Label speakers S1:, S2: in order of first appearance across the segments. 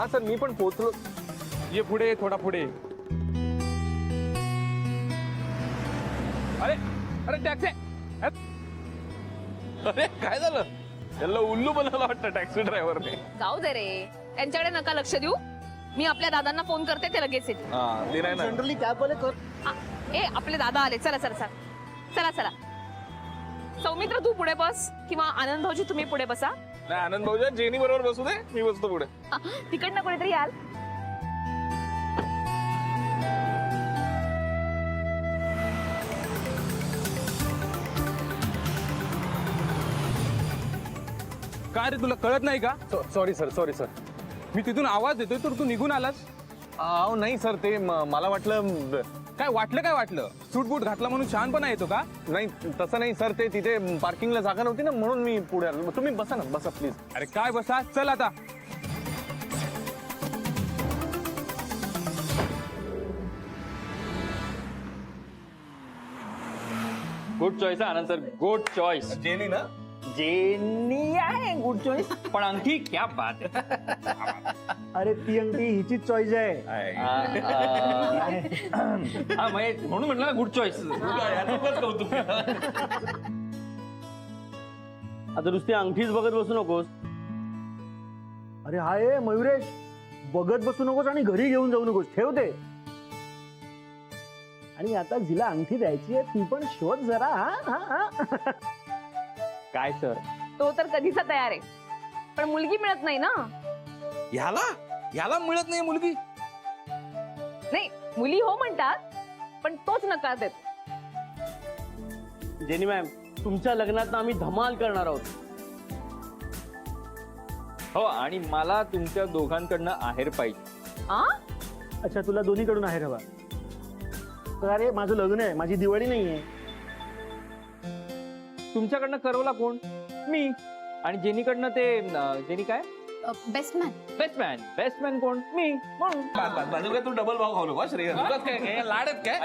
S1: हाँ सर मी पण पोहोचलो.
S2: ये पुढे थोडा पुढे. अरे अरे टॅक्सी.
S1: अरे काय झालं? याला उल्लू बनवलं वाटतं टॅक्सी ड्रायव्हरने.
S3: जाऊ दे रे, त्यांच्याकडे नका लक्ष देऊ. मी आपल्या दादांना फोन करते, ते लगेच येतील.
S1: हा ते नाही ना.
S4: जनरली कॅब वाले कर.
S3: ए आपले दादा आले. चला चला चला चला चला. सौमित्र तू पुढे बस किंवा आनंद भाऊजी तुम्ही पुढे बसा.
S1: नाही आनंद भाऊजा जेनी बरोबर बसू दे, मी बसतो पुढे.
S3: तिकडनं कोणीतरी याल.
S2: काय रे तुला कळत नाही का?
S1: Sorry sir sorry sir.
S2: मी तिथून आवाज देतोय तर तू निघून आलास.
S1: अहो नाही सर ते मला वाटलं.
S2: काय वाटलं सूट बूट घातला म्हणून शहाणपणा येतो का?
S1: नाही तसं नाही सर, ते तिथे पार्किंगला जागा नव्हती ना म्हणून मी पुढे आलो. तुम्ही बसा ना, बसा प्लीज.
S2: अरे काय बसा, चल आता.
S5: गुड चॉईस आनंद सर, गुड चॉईस.
S1: जेनी ना.
S5: जेनी आहे गुड चॉईस, पण अंगठी क्या बात आहे.
S4: अरे ती अंगठी हिचीच चॉईस आहे.
S5: हा म्हणून म्हटलं ना गुड चॉईस.
S6: आता नुसती अंगठीच बघत बसू नकोस.
S4: अरे हाय मयुरेश, बघत बसू नकोस आणि घरी घेऊन जाऊ नकोस, ठेव ते. आणि आता जिला अंगठी द्यायची आहे ती पण शोध जरा. हा
S6: काय सर,
S3: तो तर कधीचा तयार आहे, पण मुलगी मिळत नाही ना.
S2: याला मिळत नाही मुलगी.
S3: नाही मुली हो म्हणतात, पण तोच नकार देतो.
S6: जेनी मॅम, तुमच्या लग्नात आम्ही धमाल करणार आहोत.
S5: हो, आणि मला तुमच्या दोघांकडनं आहेर पाहिजे.
S3: आ
S4: अच्छा, तुला दोन्हीकडून आहे हवा. अरे माझं लग्न आहे, माझी दिवाळी नाहीये.
S5: तुमच्याकडनं करवला कोण? मी. आणि जेनीकडनं ते जेनी काय
S3: बेस्ट मॅन.
S5: बेस्टमॅन कोण? मी. म्हणून
S1: बाजू काय तू डबल भाव खाऊ नको श्रेय. काय लाडत काय?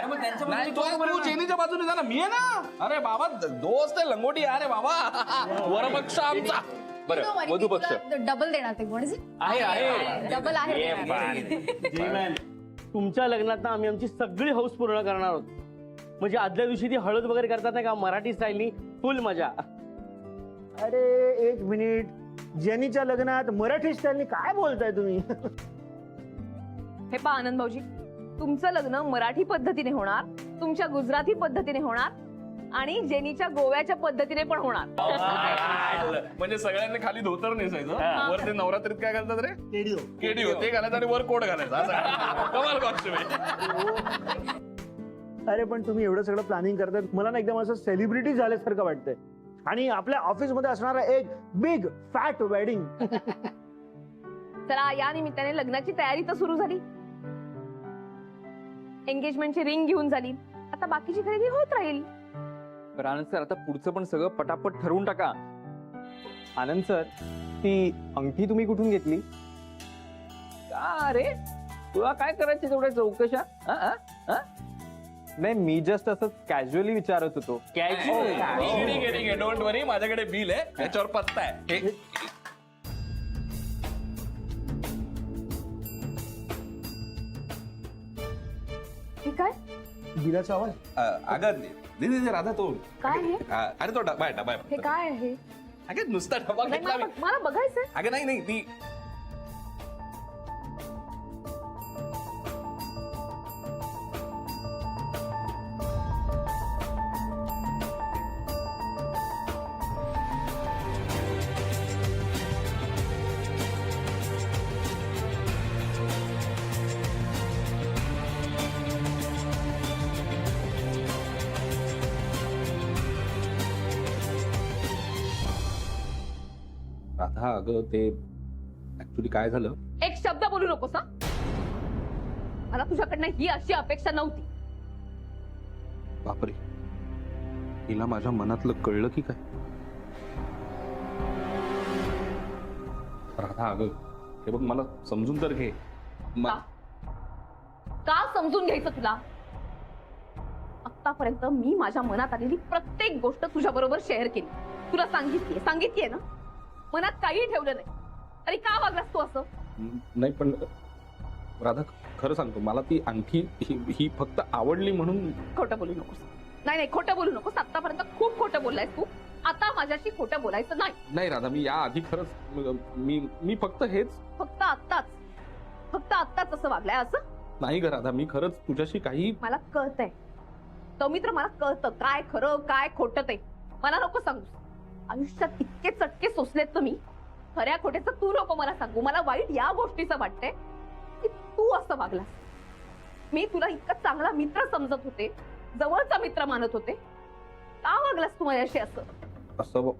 S1: नाही तू जेनीच्या बाजूने जा ना, मी आहे ना. अरे बाबा दोस्त आहे, लंगोटी. अरे बाबा वरपक्ष आमचा.
S5: बरं, वधू पक्ष
S3: डबल देणार ते कोण
S5: आहे.
S3: डबल आहे.
S5: ये बात.
S6: जेनी मॅम, तुमच्या लग्नात आम्ही आमची सगळी हौस पूर्ण करणार आहोत. म्हणजे आदल्या दिवशी ती हळद वगैरे करतात नाही का, मराठी स्टाईलनी फुल मजा.
S4: अरे एक मिनिट, जेनीच्या लग्नात मराठी स्टाईलनी काय बोलताय तुम्ही?
S3: हे पहा आनंद भाऊजी, तुमचं लग्न मराठी पद्धतीने होणार, तुमच्या गुजराती पद्धतीने होणार आणि जेनीच्या गोव्याच्या पद्धतीने पण होणार.
S1: म्हणजे सगळ्यांनी खाली धोतर नेसायचं, वर ते नवरात्रीत काय घालतात रे? केडी ते घालायचं आणि वर कोट घालायचा. असा कमाल कॉस्ट्यूम आहे.
S4: अरे पण तुम्ही एवढं सगळं प्लॅनिंग करताय, मला ना एकदम असं सेलिब्रिटी झाल्यासारखं वाटतंय. आणि आपल्या ऑफिस मध्ये असणारा एक बिग फॅट वेडिंग.
S3: चला, या निमित्ताने लग्नाची तयारी तर सुरू झाली. एंगेजमेंटची रिंग घेऊन झाली, आता बाकीची खरेदी होत राहील.
S5: बरं आनंद सर, आता पुढचं पण सगळं पटापट ठरवून टाका.
S2: आनंद सर, ती अंगठी तुम्ही कुठून घेतली?
S5: का रे, तुला काय करायचं तेवढ्या चौकशा?
S2: नाही, मी जस्ट असं कॅज्युअली विचारत होतो.
S5: कॅज्युअल.
S1: डोंट वरी, माझ्याकडे बिल आहे, त्याच्यावर पत्ता आहे.
S3: हे काय
S4: बिलाचा आवाज.
S1: अगं दे राधा तो.
S3: काय आहे?
S1: अरे तो डबा आहे, डबा आहे.
S3: हे काय आहे?
S1: अगं नुसता डबा
S3: नाही,
S1: घेतला मी.
S3: मला बघायचंय.
S1: अगं नाही नाही ती.
S2: राधा, अगं ते ऍक्च्युली काय झालं,
S3: एक शब्द बोलू नकोस. हा, मला तुझ्याकडनं ही अशी अपेक्षा नव्हती.
S2: बापरे, हिला माझ्या मनातलं कळलं की काय? राधा, अगं हे बघ, मला समजून तर घे.
S3: का समजून घ्यायचं तुला? आतापर्यंत मी माझ्या मनात आलेली प्रत्येक गोष्ट तुझ्या बरोबर शेअर केली, तुला सांगितलीये ना. मनात काही ठेवलं नाही. अरे का वागलास तू असं?
S1: नाही पण राधा खरं सांगतो मला ती अंगठी ही फक्त आवडली म्हणून.
S3: खोटं बोलू नकोस. नाही नाही खोटं बोलू नकोस. आतापर्यंत खूप खोटं बोललायस तू. आता माझ्याशी खोटं बोलायचं नाही.
S1: नाही राधा मी या आधी खरंच मी फक्त हेच.
S3: फक्त आत्ताच असं वागलाय असं.
S1: नाही ग राधा मी खरंच तुझ्याशी काही.
S3: मला कळतंय सौमित्र, मला कळतं काय खरं काय खोटं ते. मला नको सांगूस. आयुष्यात इतके चटके सोसलेत तर मी. खऱ्या खोट्याचं तू नको मला सांगू. मला वाईट या गोष्टीचं वाटतंय की तू असं वागलास. मी तुला इतका चांगला मित्र समजत होते, जवळचा मित्र मानत होते. का वागलास तू माझ्याशी असं?
S1: असं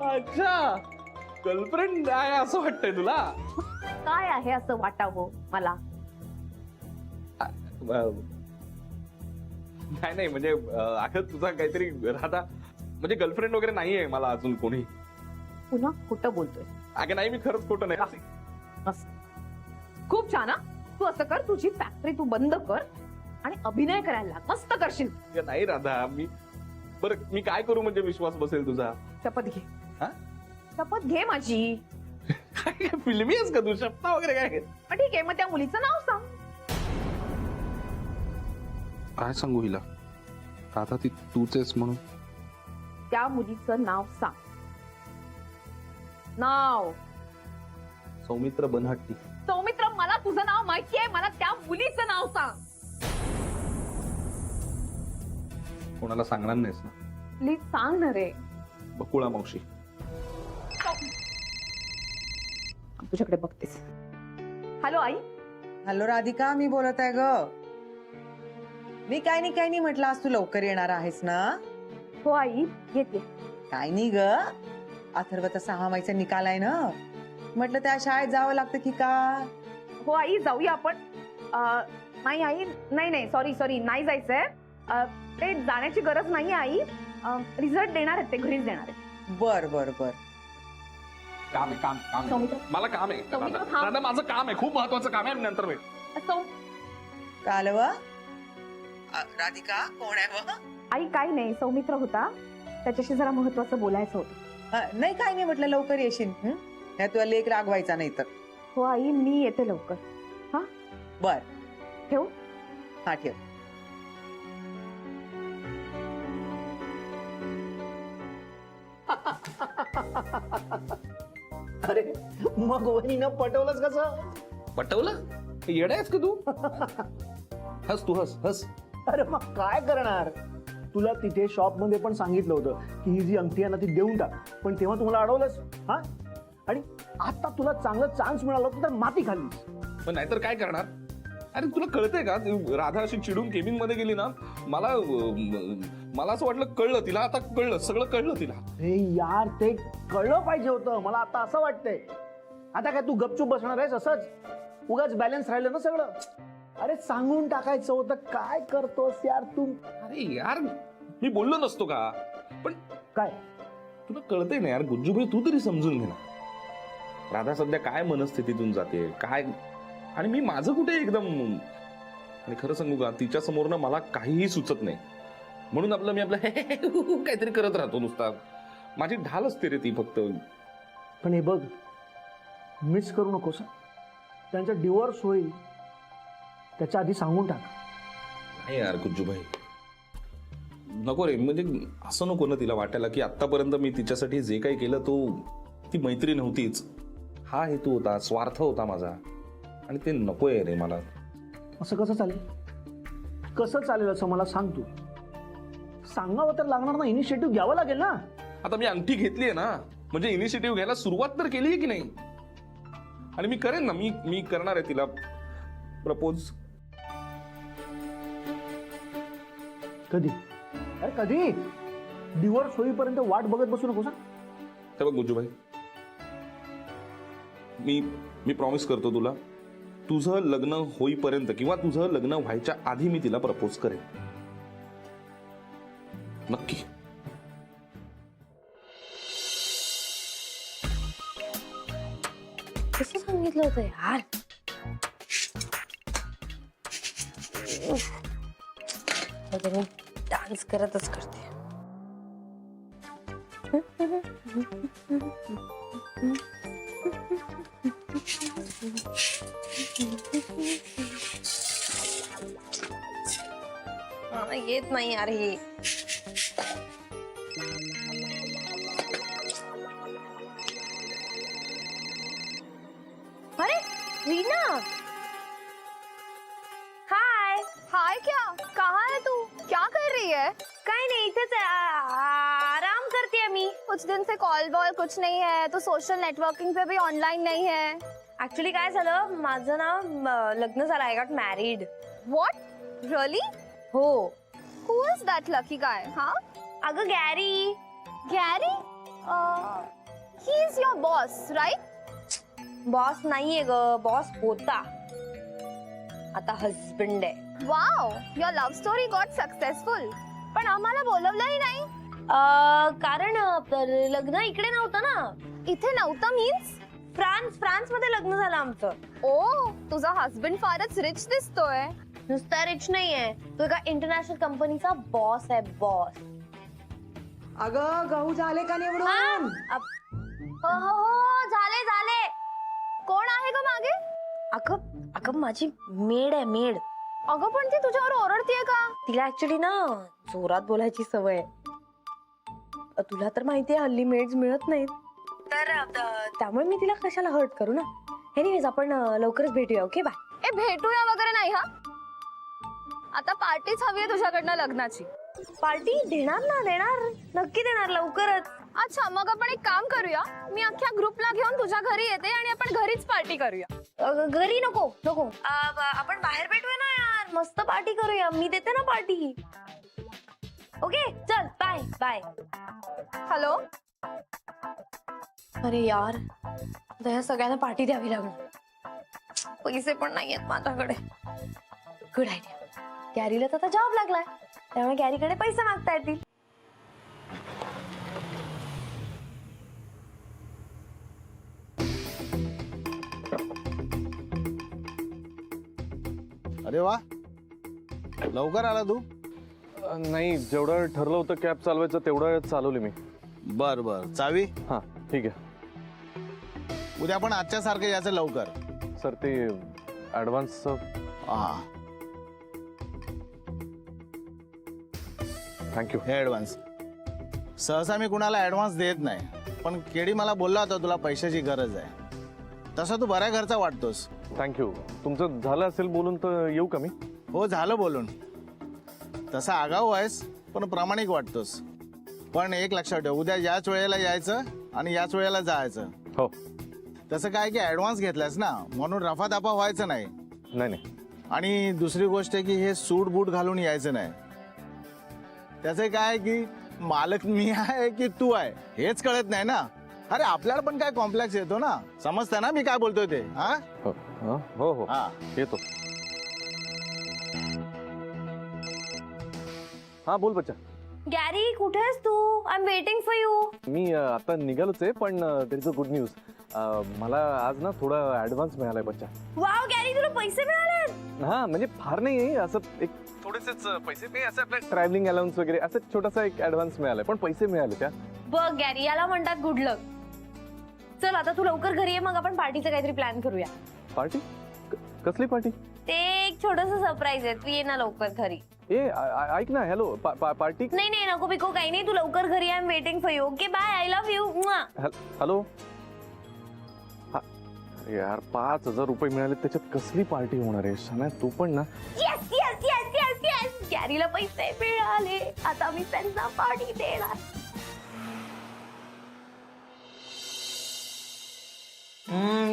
S1: अच्छा गर्लफ्रेंड आहे असं वाटतंय तुला.
S3: काय आहे असं वाटावं मला?
S1: नाही नाही म्हणजे अगं तुझा काहीतरी राधा म्हणजे गर्लफ्रेंड वगैरे नाहीये मला अजून कोणी.
S3: पुन्हा खोटं बोलतोय.
S1: अगं नाही मी खरंच खोटं नाही.
S3: खूप छान हा. तू असं कर, तुझी फॅक्टरी तू बंद कर आणि अभिनय करायला लाग. मस्त करशील.
S1: नाही राधा मी काय करू म्हणजे विश्वास बसेल तुझा.
S3: शपथ घे.
S1: हा?
S3: शपथ घे माझी.
S1: काय फिल्मी आहेस का तू? शपथ वगैरे काय?
S3: ठीक आहे, मग त्या मुलीचं नाव सांग.
S1: काय सांगू हिला? राधा ती तूच आहेस म्हणून.
S3: त्या मुलीचं नाव सांग. नाव.
S1: सौमित्र बनहट्टी.
S3: सौमित्र, मला तुझं नाव माहितीये. मला त्या मुलीचं नाव सांग.
S1: कोणाला सांगणार नाहीस ना?
S3: प्लीज सांग ना रे.
S1: बकुळा मावशी.
S3: तुझ्याकडे बघतेस. हॅलो आई.
S7: हॅलो राधिका, मी बोलत आहे ग. मी काय नाही म्हटलं, आज तू लवकर येणार आहेस ना?
S3: हो आई येते.
S7: काय नाही ग, अथर्वचा 6 महिन्याचा निकाल आहे ना, म्हटलं त्या शाळेत जावं लागतं की का?
S3: हो आई जाऊया आपण. नाही आई, नाही सॉरी नाही जायचंय. ते जाण्याची गरज नाही आई. रिझल्ट देणार आहेत ते, घरीच देणार आहेत.
S7: बर बर बर.
S1: काम आहे.
S3: सौमित्र.
S1: मला काम आहे
S3: सौमित्र,
S1: राधा.
S3: थांब.
S1: राधा, माझं काम आहे, खूप महत्वाचं काम आहे. नंतर भेट.
S7: काल व राधिका कोण आहे व?
S3: आई काही नाही, सौमित्र होता, त्याच्याशी जरा महत्वाचं बोलायचं होतं.
S7: नाही काय नाही म्हटलं, लवकर येशील. नाही तुला लेक रागवायचा नाही तर.
S3: हो आई मी येते लवकर. हा
S7: बर
S3: ठेवू.
S7: हा ठेव.
S4: अरे मग वहिनीनं पटवलंच कसं?
S1: पटवलं? येडा आहेस का तू? हस तू हस.
S4: अरे मग काय करणार? तुला तिथे शॉप मध्ये पण सांगितलं होतं की ही जी अंगठी आहे ना ती देऊन टाक, पण तेव्हा तुम्हाला अडवलंच. हा, आणि आता तुला चांगला चान्स मिळाला होता तर माती खाल्लीस.
S1: पण नाहीतर काय करणार? अरे तुला कळतंय का? राधा अशी चिडून केबिन मध्ये गेली ना, मला असं वाटलं कळलं तिला. आता कळलं, सगळं कळलं तिला.
S4: हे यार, ते कळलं पाहिजे होतं. मला आता असं वाटतंय, आता काय तू गपचूप बसणार आहेस असंच? उगाच बॅलन्स राहिलं ना सगळं. अरे सांगून टाकायचं होतं. काय करतोस यार तू?
S1: अरे यार मी बोललो नसतो का? पण
S4: काय
S1: तुला कळतंय ना यार गुज्जूभाई, तू तरी समजून घे ना. राधा सध्या काय मनस्थितीतून जाते काय, आणि मी माझं कुठे एकदम. आणि खरं सांगू का, तिच्या समोर ना मला काहीही सुचत नाही, म्हणून मी आपलं काहीतरी करत राहतो नुसता. माझी ढाल असते रे ती फक्त.
S4: पण हे बघ, मिस करू नकोस. त्यांचा डिवोर्स होईल त्याच्या आधी सांगून टाक.
S1: नाही यार गुज्जूभाई, नको रे. म्हणजे असं नको ना तिला वाटायला की आतापर्यंत मी तिच्यासाठी जे काही केलं तो ती मैत्री नव्हतीच, हा हेतू होता, स्वार्थ होता माझा, आणि ते नकोय रे मला.
S4: असं कसं चालेल? कसं चालेल असं मला सांग तू. सांगावं तर लागणार ना, इनिशिएटिव्ह घ्यावं लागेल ना.
S1: आता मी अंगठी घेतलीये ना, म्हणजे इनिशिएटिव्ह घ्यायला सुरुवात तर केली आहे की नाही. आणि मी करेन ना, मी करणार आहे तिला प्रपोज.
S4: कधी? अरे कधी? डिवोर्स होईपर्यंत वाट बघत बसू नको.
S1: हे बघ गुज्जूभाई, मी प्रॉमिस करतो तुला, तुझं लग्न होईपर्यंत किंवा तुझं लग्न व्हायच्या आधी मी तिला प्रपोज करेन, नक्की.
S8: कसं सांगितलं होतं यार. आता मी डान्स करतच करते. मला येत नाही यार हे. अरे रीना, हाय.
S3: हाय, क्या कहाँ है तू? क्या कर रही है?
S8: काय नाही, इथेच आराम करते मी.
S3: कुछ दिन से कॉल बॉल कुछ नहीं है, तो सोशल नेटवर्किंग पे भी ऑनलाइन नहीं है.
S8: ऍक्च्युली काय झालं, माझं ना लग्न झालं. I got married.
S3: What? Really?
S8: हो.
S3: Who is that lucky guy? हाँ,
S8: अगं Gary.
S3: Gary? He is your boss, right?
S8: Boss नाहीये ग, बॉस होता, आता हजबंड आहे.
S3: Wow, your love story got successful. पण आम्हाला बोलवलंही नाही.
S8: कारण लग्न इकडे नव्हतं ना.
S3: इथे नव्हतं मीन्स?
S8: फ्रान्स मध्ये लग्न झालं आमचं.
S3: ओ, तुझा हस्बंड फारच रिच दिसतोय.
S8: नुसता रिच नाहीये, तो एका इंटरनॅशनल कंपनीचा बॉस आहे, बॉस.
S7: अगं गहू झाले का निवडून?
S8: हो झाले झाले.
S3: कोण आहे ग मागे?
S8: अगं माझी मेड आहे, मेड.
S3: अगं पण ती तुझ्यावर ओरडतीये का?
S8: तिला ऍक्च्युली ना जोरात बोलायची सवय आहे. तुला तर माहितीये हल्ली मेड्स मिळत नाहीत, तर त्यामुळे मी तिला कशाला हर्ट करू ना. एनिवेज आपण लवकरच भेटूया. Okay bye.
S3: ए, भेटूया वगैरे नाही हा. आता पार्टीच हवी आहे तुझ्याकडनं लग्नाची.
S8: पार्टी देणार ना, देणार, नक्की देणार, लवकरच.
S3: अच्छा, मग आपण एक काम करूया, मी अख्ख्या ग्रुपला घेऊन तुझ्या घरी येते आणि आपण घरीच पार्टी करूया.
S8: घरी नको नको, आपण बाहेर भेटूया ना यार, मस्त पार्टी करूया. मी देते ना पार्टी. ओके चल, बाय बाय.
S3: हॅलो.
S8: अरे यार, आता ह्या सगळ्यांना पार्टी द्यावी लागणार. पैसे पण नाहीयेत माझ्याकडे. Good idea. गॅरीला तर आता जॉब लागलाय, त्यामुळे गॅरीकडे पैसे मागता येतील.
S9: अरे वा, लवकर आला तू.
S2: नाही, जेवढं ठरलं होतं कॅब चालवायचं तेवढं चालवली मी.
S9: बर बर, चावी.
S2: हां ठीक आहे.
S9: उद्या पण आजच्या सारखं यायचं लवकर.
S2: सर ते ॲडव्हान्स.
S9: हा,
S2: थँक्यू.
S9: हे ऍडव्हान्स. सहसा मी कुणाला ऍडव्हान्स देत नाही, पण केडी मला बोलला होता तुला पैशाची गरज आहे. तसा तू बऱ्या घरचा वाटतोस.
S2: थँक्यू. तुमचं झालं असेल बोलून तर येऊ का मी?
S9: हो, झालं बोलून. तसा आगाऊ आहेस पण प्रामाणिक वाटतोस. पण एक लक्षात ठेव, उद्या याच वेळेला यायचं आणि याच वेळेला जायचं.
S2: हो.
S9: तसं काय की ऍडव्हान्स घेतलास ना, म्हणून रफादफा व्हायचं नाही.
S2: नाही नाही.
S9: आणि दुसरी गोष्ट आहे की हे सूट बूट घालून यायचं नाही. त्याचं काय की मालक मी आहे की तू आहे हेच कळत नाही ना. अरे आपल्याला पण काय कॉम्प्लेक्स येतो ना, समजतं ना मी काय बोलतोय ते. हा
S2: हो हो हो,
S9: हा,
S2: येतो. हा बोल बच्चा.
S8: गॅरी कुठे आहेस तू? I am waiting for you.
S2: मी आता निघालोच आहे, पण there is a good news. मला आज ना थोडा ऍडव्हान्स मिळालाय बच्चा.
S8: वाव गॅरी, तुला पैसे मिळाले?
S2: हा म्हणजे फार नाही, असं एक थोडेसेच पैसे नाही, असं आपलं ट्रॅव्हलिंग अलाउन्स वगैरे असं छोटासा एक ऍडव्हान्स मिळालाय, पण पैसे मिळाले त्या.
S8: बघ गॅरी, याला म्हणतात गुड लक. चल आता तू लवकर घरी ये, मग आपण पार्टीचं काहीतरी प्लॅन करूया.
S2: पार्टी? कसली पार्टी?
S8: ते एक छोटस सरप्राईज आहे, तू ये ना लवकर घरी.
S2: ऐक ना, हॅलो, पार्टी.
S8: नाही नाही नको पिको, काही नाही, तू लवकर घरी, I am waiting for you. Okay bye, I love you.
S2: Hello. यार 5,000 रुपये मिळाले, त्याच्यात कसली पार्टी होणार आहे? शना तू पण ना.
S8: Yes yes yes yes yes, गॅरीला पैसे मिळाले, आता मी त्यांना पार्टी देणार.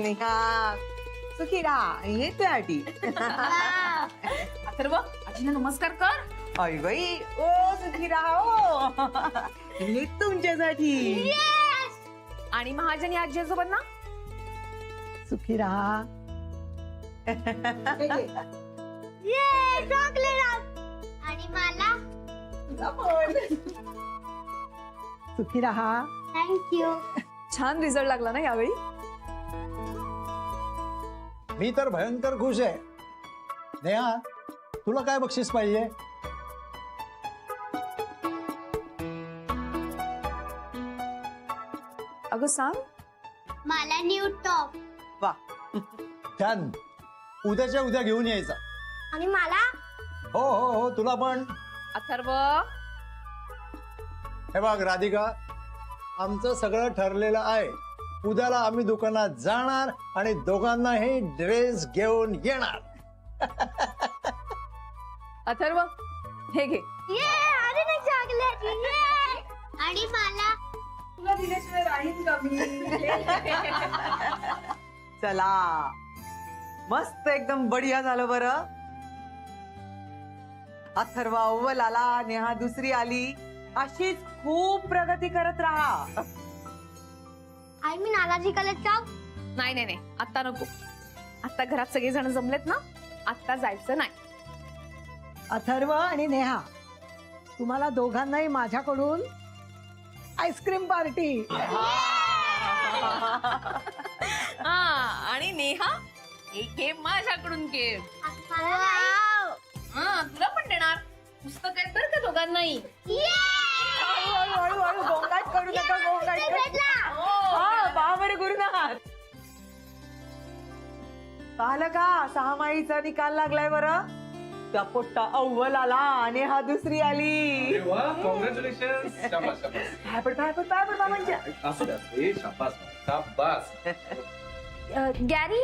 S7: नेहा सुखी राहा, येते आटी.
S3: अथर्व, आजीला नमस्कार कर.
S7: अय बाई, ओ सुखी राहा ओ. हे तुमच्यासाठी.
S3: आणि महाजनी आजी आजोबांना
S7: सुखी राहा.
S10: आणि मला
S7: सुखी राहा.
S10: थँक्यू.
S3: छान रिझल्ट लागला ना यावेळी.
S11: मी तर भयंकर खुश आहे. नेहा, तुला काय बक्षीस पाहिजे?
S3: अगं सांग.
S10: मला न्यू टॉप.
S7: वा,
S11: छान. उद्याच्या उद्या घेऊन यायचा.
S10: आणि मला
S11: हो हो हो, तुला पण.
S3: अथर्व,
S11: हे बघ राधिका, आमचं सगळं ठरलेलं आहे. उद्याला आम्ही दुकानात जाणार आणि दोघांनाही ड्रेस घेऊन येणार.
S3: अथर्व हे घे.
S10: ये अरे नाही चॉकलेट. ये आणि मला
S7: तुला दिल्याशिवाय राहील का मी? चला, मस्त एकदम बढिया झालं बरं. अथर्व अव्वल आला, नेहा दुसरी आली, अशीच खूप प्रगती करत राहा.
S10: आय मीन आलाजी कलर टॉप.
S3: नाही नाही नाही, आता नको. आता घरात सगळे जण जमलेत ना, आता जायचं नाही.
S12: अथर्व आणि नेहा, तुम्हाला दोघांनाही माझ्याकडून आईस्क्रीम पार्टी.
S3: हा, आणि नेहा एक घे माझ्याकडून घे. हा, तुला पण देणार. पुस्तक आहे बरं का दोघांनाही.
S7: हळूहळू गोंगाट करू नका, गोंगाट बाबर गुरुनाथ. पाहिलं का, 6 माईचा निकाल लागलाय बरं. त्या पोट्टा अव्वल आला आणि हा दुसरी आली.
S8: गॅरी,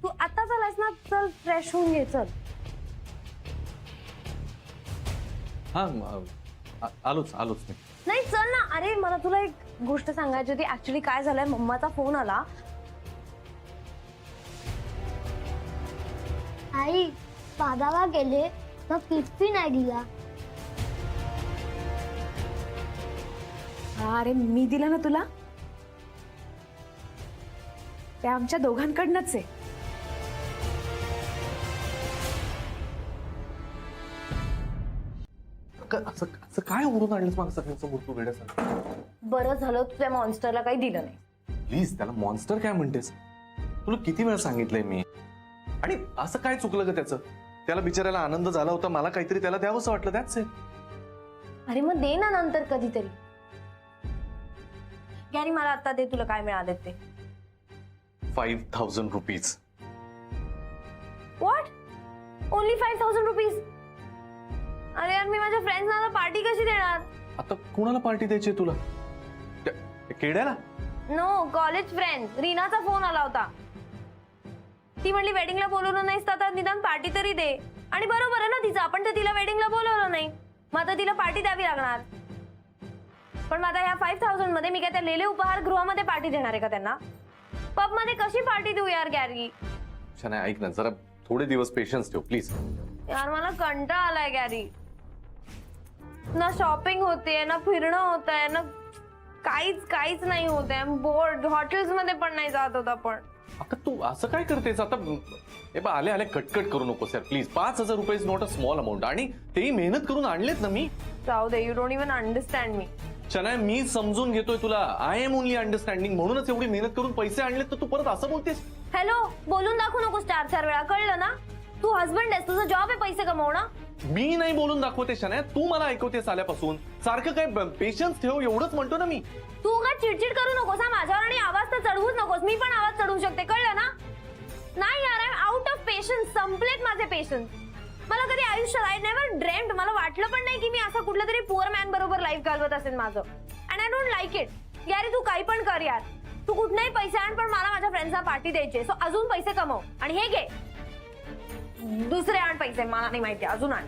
S8: तू आता चलास ना, चल फ्रेश होऊन घे, चल.
S2: हा, आलोच मी.
S8: नाही चल ना. अरे मला तुला एक गोष्ट सांगायची होती. ऍक्च्युली काय झालंय, मम्माचा फोन आला.
S10: आई दादाला गेले तर किस्ती नाही दिला.
S3: हा, अरे मी दिला ना तुला. ते आमच्या दोघांकडनंच आहे.
S2: असं काय ओढून आणलंस मला सगळ्यांचं मूर्तू वेड्यासारखं?
S8: बरं झालं तुझ्या मॉन्स्टरला काही दिलं नाही.
S2: प्लीज, त्याला मॉन्स्टर काय म्हणतेस? तुला किती वेळा सांगितलंय मी. आणि असं काय चुकलं ग त्याचं? त्याला बिचारायला आनंद झाला होता, मला काहीतरी त्याला द्यावंसं वाटलं, त्याच आहे.
S8: अरे मग दे ना नंतर कधीतरी. गॅरी मला आता दे, तुला काय मिळाले ते.
S2: 5,000 रुपीज.
S8: व्हॉट? Only 5,000 rupees? अरे यार, मी माझ्या फ्रेंड्सना पार्टी कशी देणार?
S2: आता कुणाला पार्टी द्यायची तुला? केड्याला?
S8: No, college friend. रीनाचा फोन आला होता. ती म्हणली वेडिंगला बोलवलं नाहीस तर निदान पार्टी तरी दे. आणि बरोबर आहे ना तिचं, आपण तर तिला वेडिंगला बोलवलं नाही, मग आता तिला पार्टी द्यावी लागणार. पण मग आता ह्या 5,000 मध्ये मी काय त्या लेले उपहार गृहामध्ये पार्टी देणार आहे का त्यांना? पब मध्ये कशी पार्टी देऊ यार गॅरी?
S2: छान, ऐक ना, जरा थोडे दिवस पेशन्स ठेव प्लीज.
S8: यार मला कंटाळा आलाय गॅरी. ना शॉपिंग होते, ना फिरणं होत आहे, ना काहीच नाही होत आहे. बोर्ड. हॉटेल्स मध्ये पण नाही जात होता. पण
S2: आता तू असं काय करतेस? आता हे बा, आले कटकट करू नकोस यार प्लीज. 5,000 रुपये is not a small amount. आणि तेही मेहनत करून आणलेत ना मी.
S8: जाऊ दे, यू डोंट इवन अंडरस्टँड मी.
S2: शनाय, मी समजून घेतोय तुला. I am only understanding. म्हणूनच एवढी मेहनत करून पैसे आणलेत, तर तू परत असं बोलतेस?
S8: हॅलो, बोलून दाखवू नकोस 4-4 वेळा, कळलं ना? तू हस्बंड आहेस, तुझा जॉब आहे पैसे कमवणं.
S2: मी नाही बोलून दाखवते शनाय, तू मला ऐकवतेस आल्यापासून. सारखं काय पेशन्स ठेव एवढंच म्हणतो ना मी.
S8: तू काय चिडचिड करू नकोस हा माझ्यावर आणि आवाज तर चढवूच नकोस. मी पण आवाज चढवू शकते, कळलं ना? नाही यार, I am out of patience. संपलेत माझे पेशन्स. मला कधी आयुष्यात आय नेव्हर ड्रीम्ड, मला वाटलं पण नाही की मी असं कुठलं तरी पुअर मॅन बरोबर लाईफ घालवत असेल माझं. And I don't like it. यार तू काही पण कर यार, तू कुठलाही पैसे आण, पण मला माझ्या फ्रेंड्सला पार्टी द्यायची. सो अजून पैसे कमव आणि हे घे, दुसरे आण पैसे. मला नाही माहिती, अजून आण.